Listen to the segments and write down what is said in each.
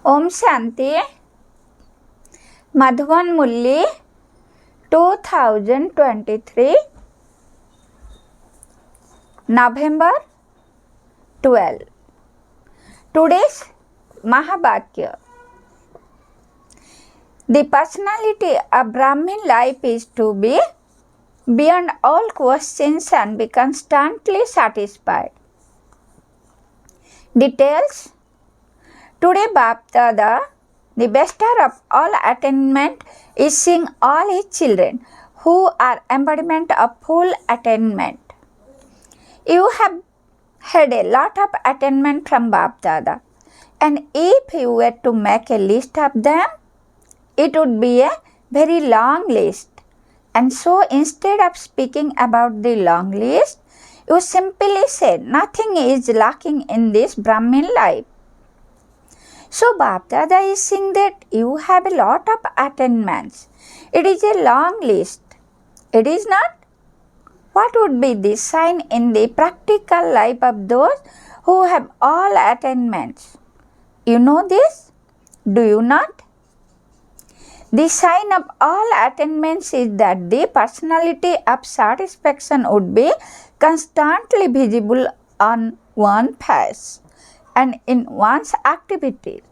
Om Shanti. Madhuvan Murli, 2023, November 12. Today's Mahabhagya. The personality of Brahmin life is to be beyond all questions and be constantly satisfied. Details. Today Bapdada, the bester of all attainment, is seeing all his children who are embodiment of full attainment. You have had a lot of attainment from Bapdada, and if you were to make a list of them, it would be a very long list. And so instead of speaking about the long list, you simply say nothing is lacking in this Brahmin life. So Bapdada is saying that you have a lot of attainments. It is a long list. It is not? What would be the sign in the practical life of those who have all attainments? You know this? Do you not? The sign of all attainments is that the personality of satisfaction would be constantly visible on one's face and in one's activities.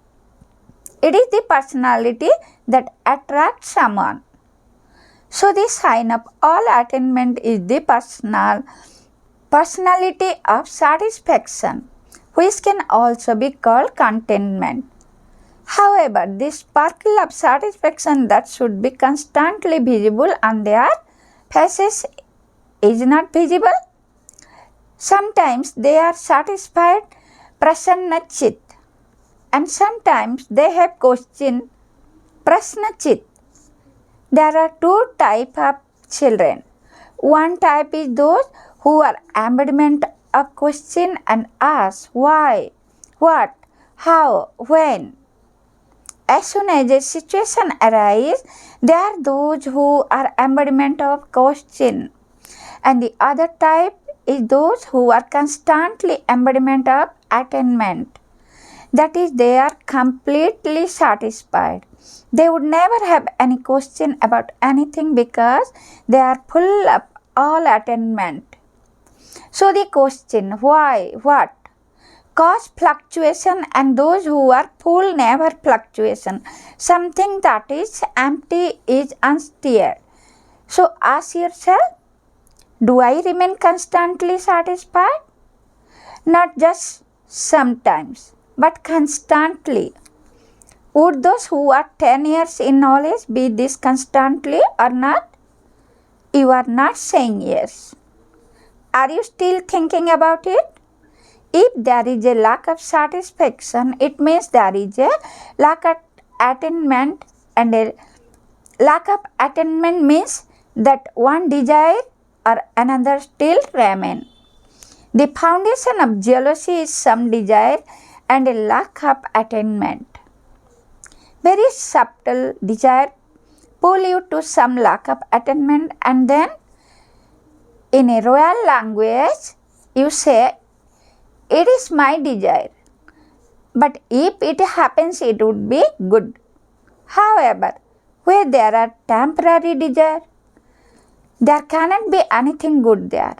It is the personality that attracts someone. So the sign of all attainment is the personality of satisfaction, which can also be called contentment. However, this sparkle of satisfaction that should be constantly visible on their faces is not visible. Sometimes they are satisfied prasanna chit, and sometimes they have question prashna chit. There are two types of children. One type is those who are embodiment of question and ask why, what, how, when. As soon as a situation arises, they are those who are embodiment of question. And the other type is those who are constantly embodiment of attainment. That is, they are completely satisfied. They would never have any question about anything because they are full of all attainment. So the question why, what, cause fluctuation, and those who are full never fluctuation. Something that is empty is unstirred. So ask yourself, do I remain constantly satisfied? Not just sometimes, but constantly. Would those who are 10 years in knowledge be this constantly or not? You are not saying yes. Are you still thinking about it? If there is a lack of satisfaction, it means there is a lack of attainment, and a lack of attainment means that one desire or another still remain. The foundation of jealousy is some desire and a lack of attainment. Very subtle desire pull you to some lack of attainment, and then in a royal language you say, it is my desire, but if it happens it would be good. However, where there are temporary desire, there cannot be anything good there.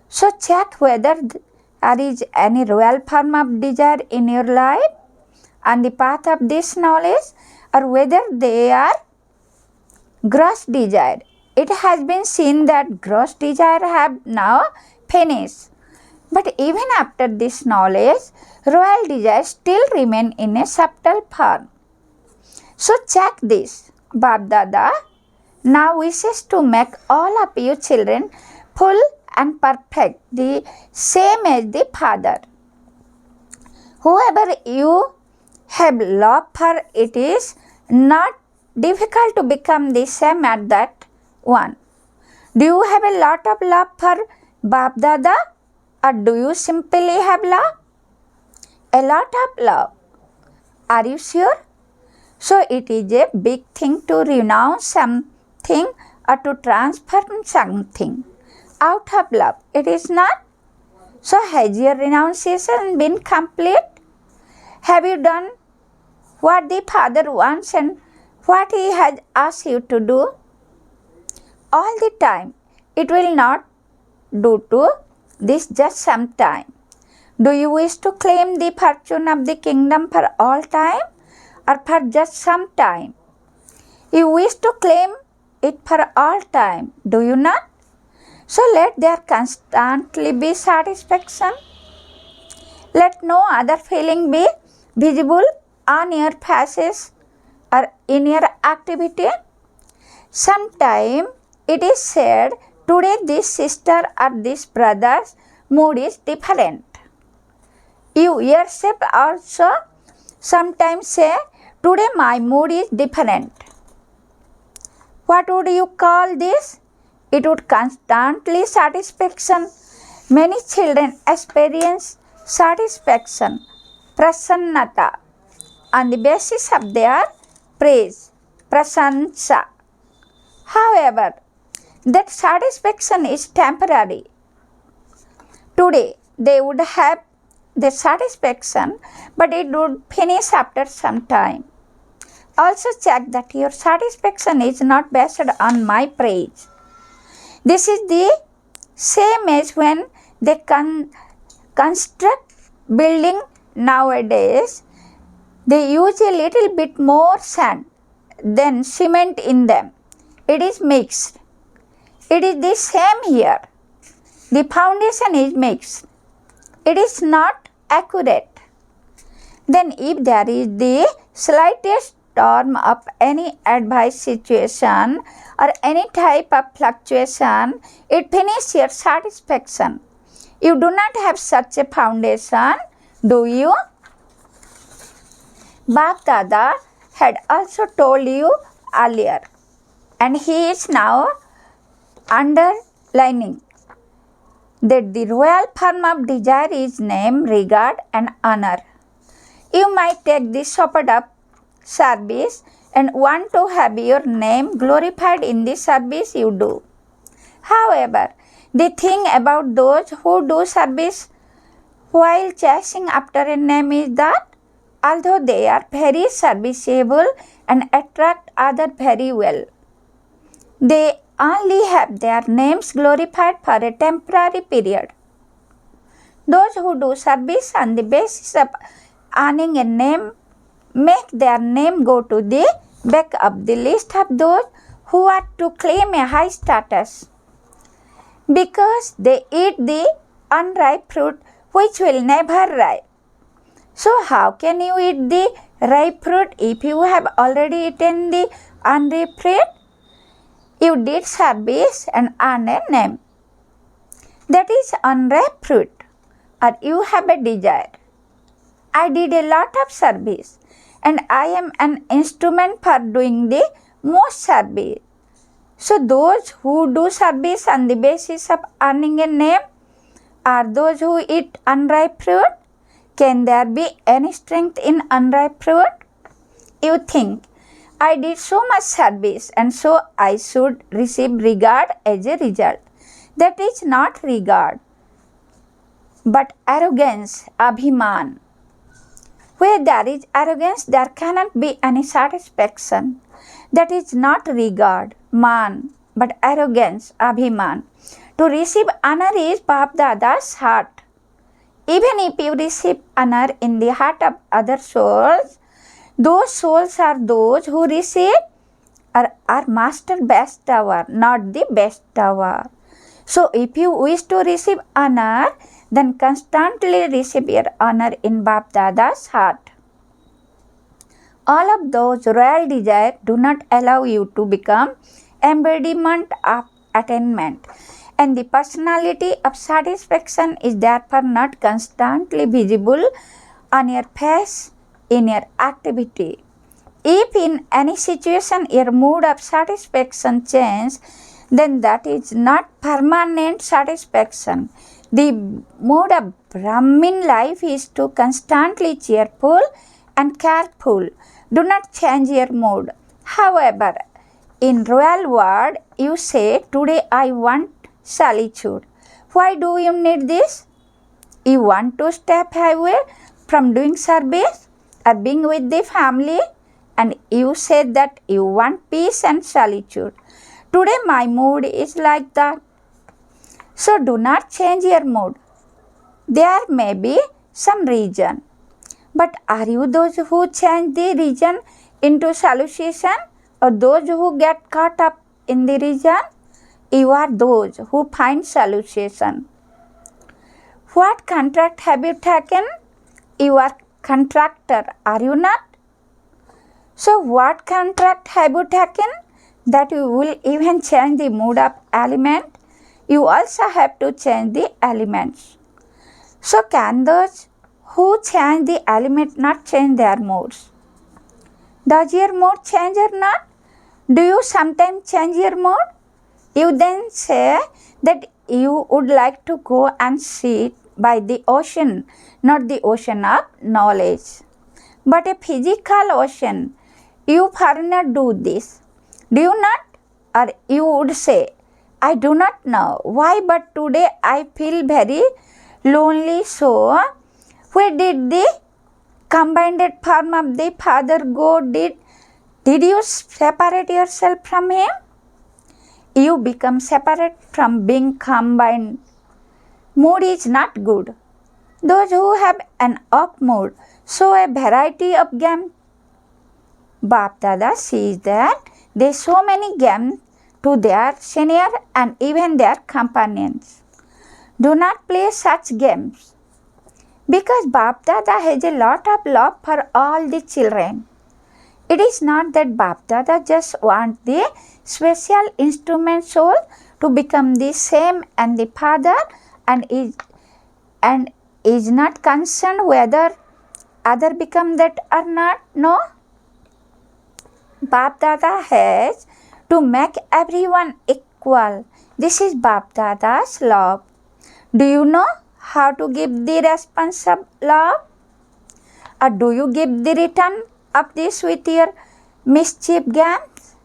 So check whether there is any royal form of desire in your life on the path of this knowledge, or whether they are gross desire. It has been seen that gross desire have now finished. But even after this knowledge, royal desires still remain in a subtle form. So check this. Bapdada now wishes to make all of you children full and perfect, the same as the Father. Whoever you have love for, it is not difficult to become the same as that one. Do you have a lot of love for Bapdada, or do you simply have love? A lot of love. Are you sure? So it is a big thing to renounce something or to transform something out of love. It is not? So has your renunciation been complete? Have you done what the Father wants and what He has asked you to do all the time. It will not do to this just some time. Do you wish to claim the fortune of the kingdom for all time or for just some time? You wish to claim it for all time, do you not? So let there constantly be satisfaction. Let no other feeling be visible on your faces or in your activity. Sometime it is said, today this sister or this brother's mood is different. You yourself also sometimes say, today my mood is different. What would you call this? It would constantly satisfaction. Many children experience satisfaction, prasannata, on the basis of their praise, prasansa. However, that satisfaction is temporary. Today, they would have the satisfaction, but it would finish after some time. Also check that your satisfaction is not based on my praise. This is the same as when they construct building nowadays. They use a little bit more sand than cement in them. It is mixed. It is the same here. The foundation is mixed. It is not accurate. Then if there is the slightest storm of any adverse situation or any type of fluctuation, it finishes your satisfaction. You do not have such a foundation, do you? Bap Dada had also told you earlier, and he is now underlining, that the royal form of desire is name, regard and honor. You might take the shepherd of service and want to have your name glorified in the service you do. However, the thing about those who do service while chasing after a name is that although they are very serviceable and attract others very well, they only have their names glorified for a temporary period. Those who do service on the basis of earning a name make their name go to the back of the list of those who are to claim a high status, because they eat the unripe fruit which will never ripe. So how can you eat the ripe fruit if you have already eaten the unripe fruit? You did service and earned a name. That is unripe fruit, or you have a desire. I did a lot of service and I am an instrument for doing the most service. So those who do service on the basis of earning a name are those who eat unripe fruit. Can there be any strength in unripe fruit? You think, I did so much service and so I should receive regard as a result. That is not regard, but arrogance, abhiman. Where there is arrogance, there cannot be any satisfaction. That is not regard, man, but arrogance, abhiman. To receive honor is Bap Dada's heart. Even if you receive honor in the heart of other souls, those souls are those who receive or are master bestower, not the bestower. So if you wish to receive honor, then constantly receive your honor in Bap Dada's heart. All of those royal desires do not allow you to become embodiment of attainment, and the personality of satisfaction is therefore not constantly visible on your face in your activity. If in any situation your mood of satisfaction changes, then that is not permanent satisfaction. The mood of Brahmin life is to constantly cheerful and careful. Do not change your mood. However, in royal world, you say, today I want solitude. Why do you need this? You want to step away from doing service, or being with the family, and you said that you want peace and solitude. Today my mood is like that. So do not change your mood. There may be some reason. But are you those who change the reason into solution, or those who get caught up in the reason? You are those who find solution. What contract have you taken? You are contractor, are you not? So what contract have you taken? That you will even change the mood of element. You also have to change the elements. So can those who change the element not change their moods? Does your mood change or not? Do you sometimes change your mood? You then say that you would like to go and sit by the ocean, not the ocean of knowledge, but a physical ocean. You foreigner do this. Do you not? Or you would say, I do not know why, but today I feel very lonely. So, where did the combined form of the Father go? Did you separate yourself from Him? You become separate from being combined. Mood is not good. Those who have an up mood show a variety of games. Bap Dada sees that they show many games to their senior and even their companions. Do not play such games, because Bap Dada has a lot of love for all the children. It is not that Bap Dada just wants the special instrument soul to become the same and the Father, and is not concerned whether other become that or not. No. Bap Dada has to make everyone equal. This is Bap Dada's love. Do you know how to give the response of love? Or do you give the return of this with your mischief games?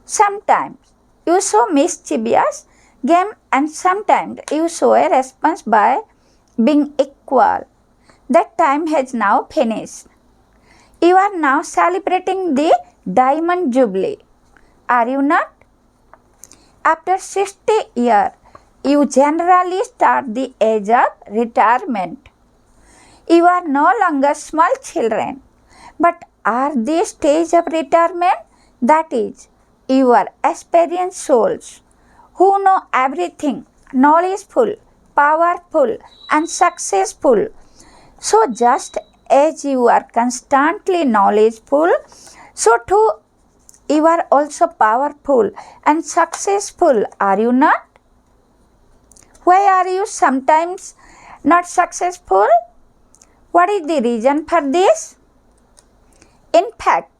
Sometimes you show mischievous game, and sometimes you show a response by being equal. That time has now finished. You are now celebrating the Diamond Jubilee, are you not? After 60 years, you generally start the age of retirement. You are no longer small children, but are the stage of retirement, that is, you are experienced souls who know everything, knowledgeful, powerful and successful. So just as you are constantly knowledgeful, so too you are also powerful and successful, are you not? Why are you sometimes not successful? What is the reason for this? In fact,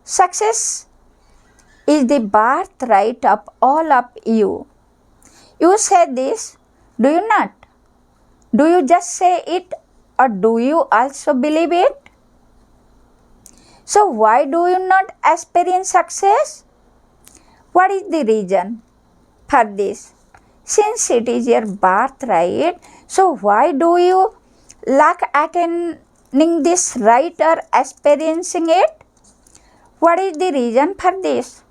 success is the birthright of all of you. You say this, do you not? Do you just say it, or do you also believe it? So why do you not experience success? What is the reason for this? Since it is your birthright, so why do you lack attaining this right or experiencing it? What is the reason for this?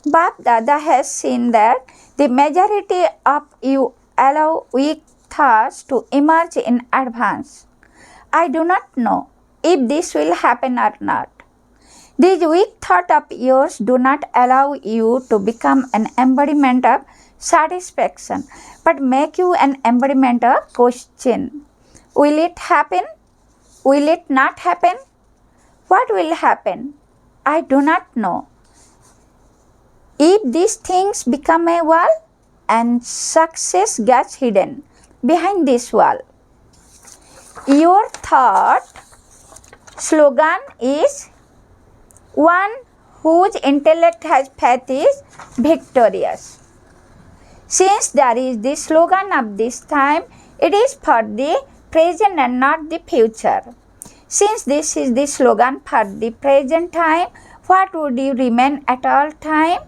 Bap Dada has seen that the majority of you allow weak thoughts to emerge in advance. I do not know if this will happen or not. These weak thoughts of yours do not allow you to become an embodiment of satisfaction, but make you an embodiment of question. Will it happen? Will it not happen? What will happen? I do not know. If these things become a wall, and success gets hidden behind this wall. Your thought slogan is, one whose intellect has faith is victorious. Since there is the slogan of this time, it is for the present and not the future. Since this is the slogan for the present time, what would you remain at all time?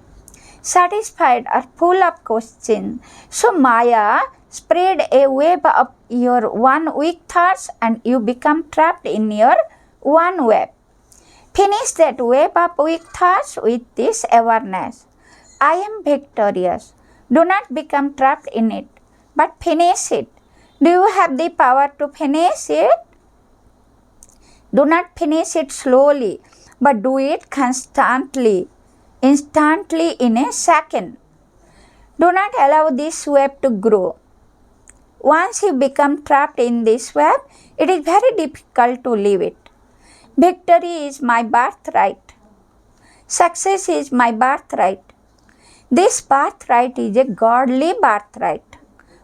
Satisfied or full of questions. So Maya spread a web of your one weak thoughts, and you become trapped in your one web. Finish that web up with thoughts with this awareness. I am victorious. Do not become trapped in it, but finish it. Do you have the power to finish it? Do not finish it slowly, but do it constantly, instantly in a second. Do not allow this web to grow. Once you become trapped in this web, it is very difficult to leave it. Victory is my birthright. Success is my birthright. This birthright is a godly birthright,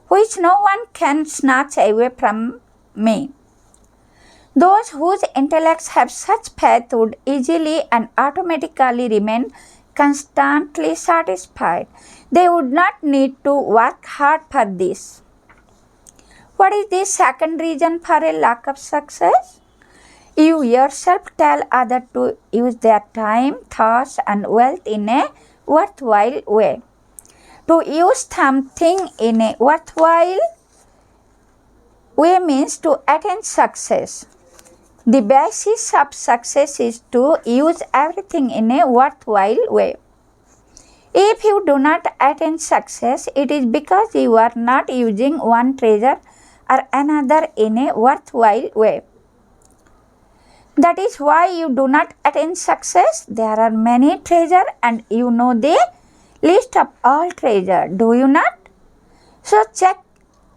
which no one can snatch away from me. Those whose intellects have such faith would easily and automatically remain constantly satisfied. They would not need to work hard for this. What is the second reason for a lack of success? You yourself tell others to use their time, thoughts, and wealth in a worthwhile way. To use something in a worthwhile way means to attain success. The basis of success is to use everything in a worthwhile way. If you do not attain success, it is because you are not using one treasure or another in a worthwhile way. That is why you do not attain success. There are many treasures and you know the list of all treasure, do you not? So check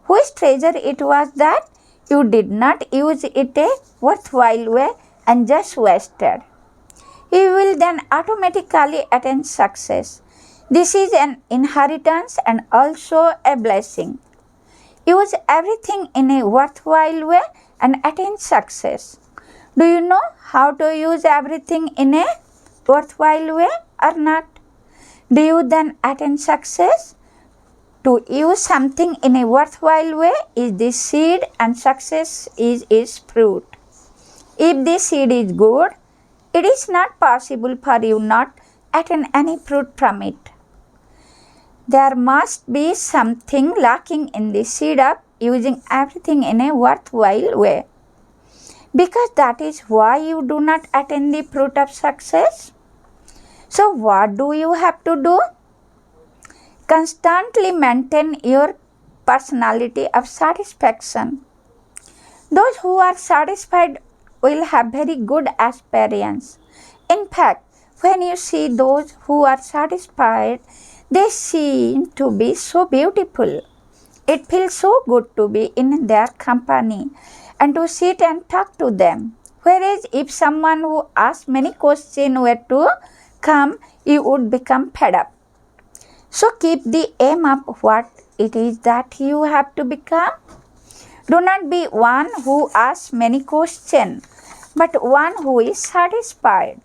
which treasure it was that you did not use it a worthwhile way and just wasted. You will then automatically attain success. This is an inheritance and also a blessing. Use everything in a worthwhile way and attain success. Do you know how to use everything in a worthwhile way or not? Do you then attain success? To use something in a worthwhile way is the seed and success is its fruit. If the seed is good, it is not possible for you not attain any fruit from it. There must be something lacking in the seed of using everything in a worthwhile way. Because that is why you do not attain the fruit of success. So what do you have to do? Constantly maintain your personality of satisfaction. Those who are satisfied will have very good experience. In fact, when you see those who are satisfied, they seem to be so beautiful. It feels so good to be in their company and to sit and talk to them. Whereas if someone who asks many questions were to come, you would become fed up. So keep the aim up what it is that you have to become. Do not be one who asks many questions, but one who is satisfied.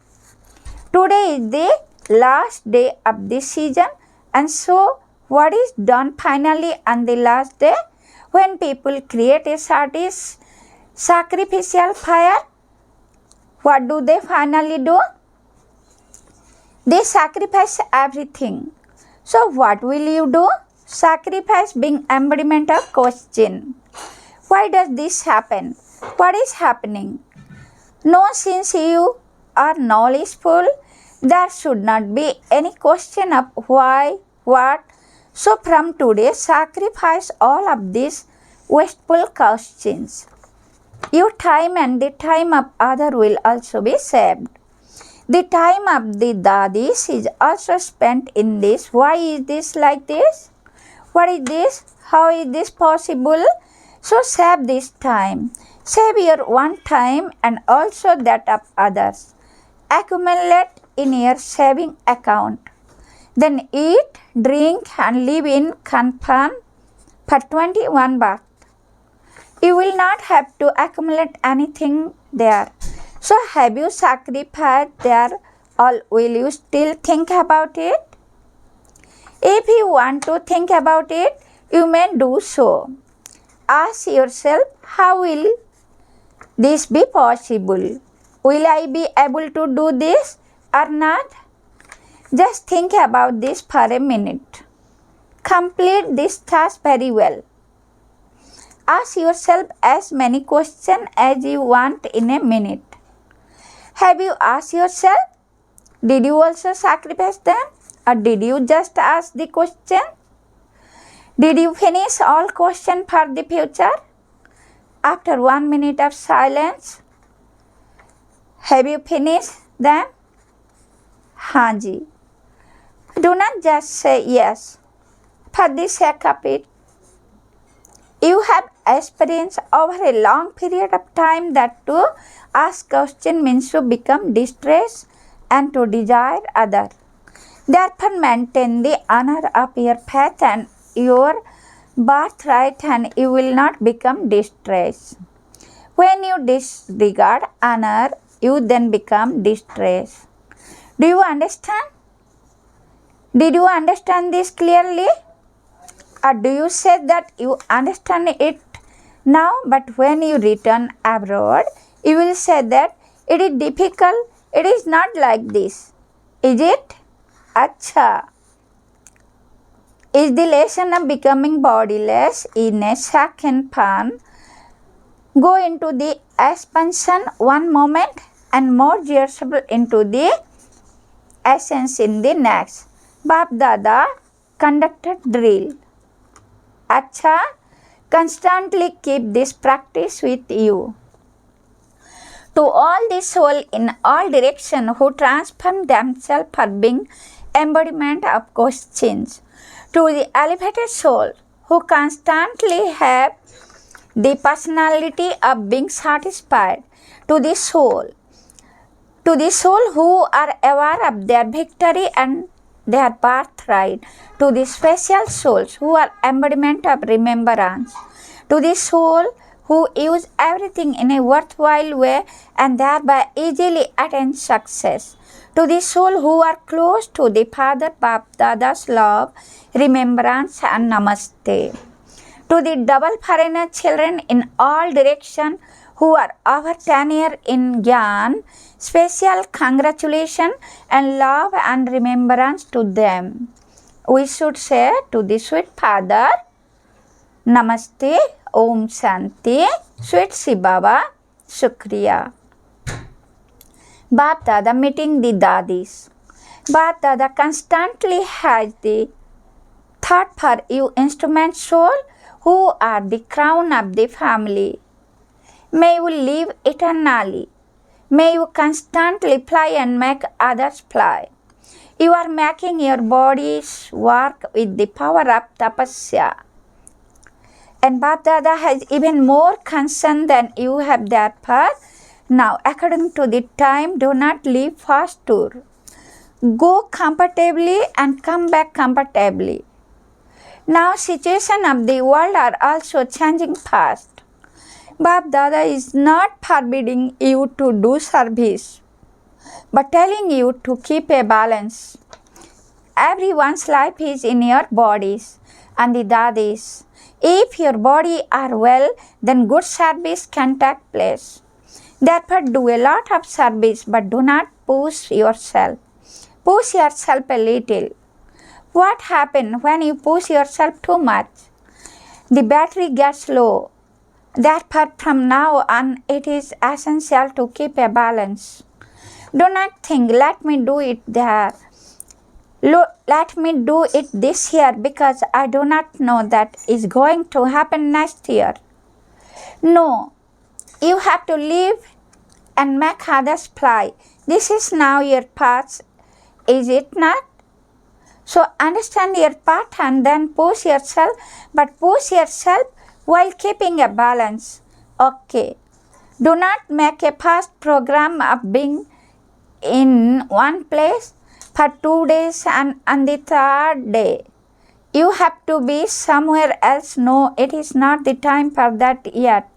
Today is the last day of this season, and so what is done finally on the last day? When people create a sacrificial fire, what do they finally do? They sacrifice everything. So what will you do? Sacrifice being embodiment of question. Why does this happen? What is happening? No, since you are knowledgeful, there should not be any question of why, what. So from today, sacrifice all of these wasteful questions. Your time and the time of others will also be saved. The time of the dadis is also spent in this. Why is this like this? What is this? How is this possible? So save this time. Save your own time and also that of others. Accumulate in your saving account. Then eat, drink and live in comfort for 21 births. You will not have to accumulate anything there. So have you sacrificed there, or will you still think about it? If you want to think about it, you may do so. Ask yourself, how will this be possible? Will I be able to do this or not? Just think about this for a minute. Complete this task very well. Ask yourself as many questions as you want in a minute. Have you asked yourself, did you also sacrifice them? Or did you just ask the question? Did you finish all questions for the future? After 1 minute of silence, have you finished them? हाँ जी. Do not just say yes for the sake of it. You have experienced over a long period of time that to ask question means to become distressed and to desire other. Therefore, maintain the honor of your faith and your birthright, and you will not become distressed. When you disregard honor, you then become distressed. Do you understand? Did you understand this clearly? Or do you say that you understand it now, but when you return abroad, you will say that it is difficult, it is not like this. Is it? Acha. Is the lesson of becoming bodiless in a second pan go into the expansion one moment and merge yourself into the essence in the next. Bap Dada conducted drill. Acha, constantly keep this practice with you. To all the soul in all direction who transform themselves for being embodiment of questions, to the elevated soul who constantly have the personality of being satisfied, to the soul who are aware of their victory and their birthright, to the special souls who are embodiment of remembrance, to the soul who use everything in a worthwhile way and thereby easily attain success, to the soul who are close to the Father Bap Dada's love, remembrance and namaste, to the double foreigner children in all direction who are over 10 years in Gyan, special congratulations and love and remembrance to them. We should say to the sweet Father, Namaste, Om Shanti, sweet Shiv Baba, Shukriya. Bap Dada meeting the Dadis. Bap Dada constantly has the thought for you instrument soul who are the crown of the family. May you live eternally. May you constantly fly and make others fly. You are making your bodies work with the power of tapasya. And Bap Dada has even more concern than you have therefore. Now, according to the time, do not leave fast tour. Go comfortably and come back comfortably. Now, situation of the world are also changing fast. Bap Dada is not forbidding you to do service, but telling you to keep a balance. Everyone's life is in your bodies and the Dadis. If your body are well, then good service can take place. Therefore, do a lot of service, but do not push yourself. Push yourself a little. What happens when you push yourself too much? The battery gets low. Therefore, from now on, it is essential to keep a balance. Do not think, let me do it there. Let me do it this year because I do not know that is going to happen next year. No, you have to live and make others fly. This is now your path, is it not? So understand your path and then push yourself, but push yourself while keeping a balance. Okay. Do not make a fast program of being in one place for 2 days and on the third day you have to be somewhere else. No, it is not the time for that yet.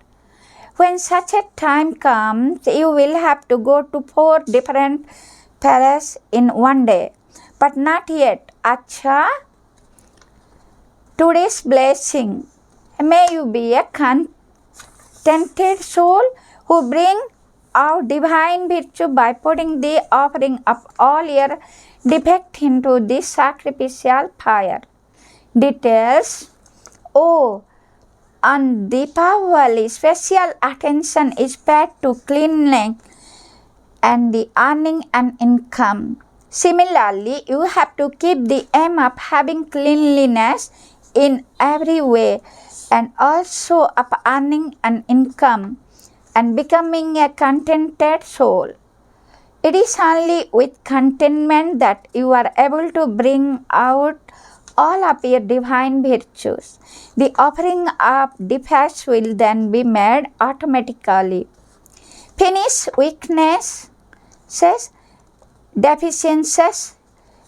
When such a time comes, you will have to go to 4 different places in one day. But not yet. Acha, today's blessing. May you be a contented soul who bring out divine virtue by putting the offering of all your defect into the sacrificial fire. Details. Oh, on Deepavali, special attention is paid to cleaning and the earning an income. Similarly, you have to keep the aim of having cleanliness in every way and also of earning an income and becoming a contented soul. It is only with contentment that you are able to bring out all of your divine virtues. The offering of defects will then be made automatically. Finish weaknesses, deficiencies,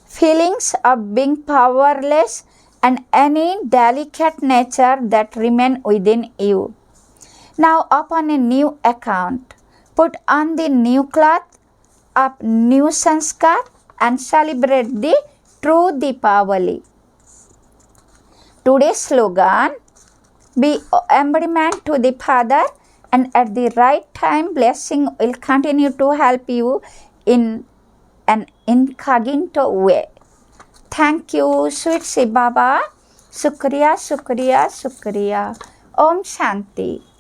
feelings of being powerless, and any delicate nature that remain within you. Now open a new account. Put on the new cloth of new sanskar and celebrate the true Deepavali. Today's slogan: be embodiment to the Father, and at the right time blessing will continue to help you in an incognito way. Thank you, sweet Shiv Baba. Shukriya, Shukriya, Shukriya. Om Shanti.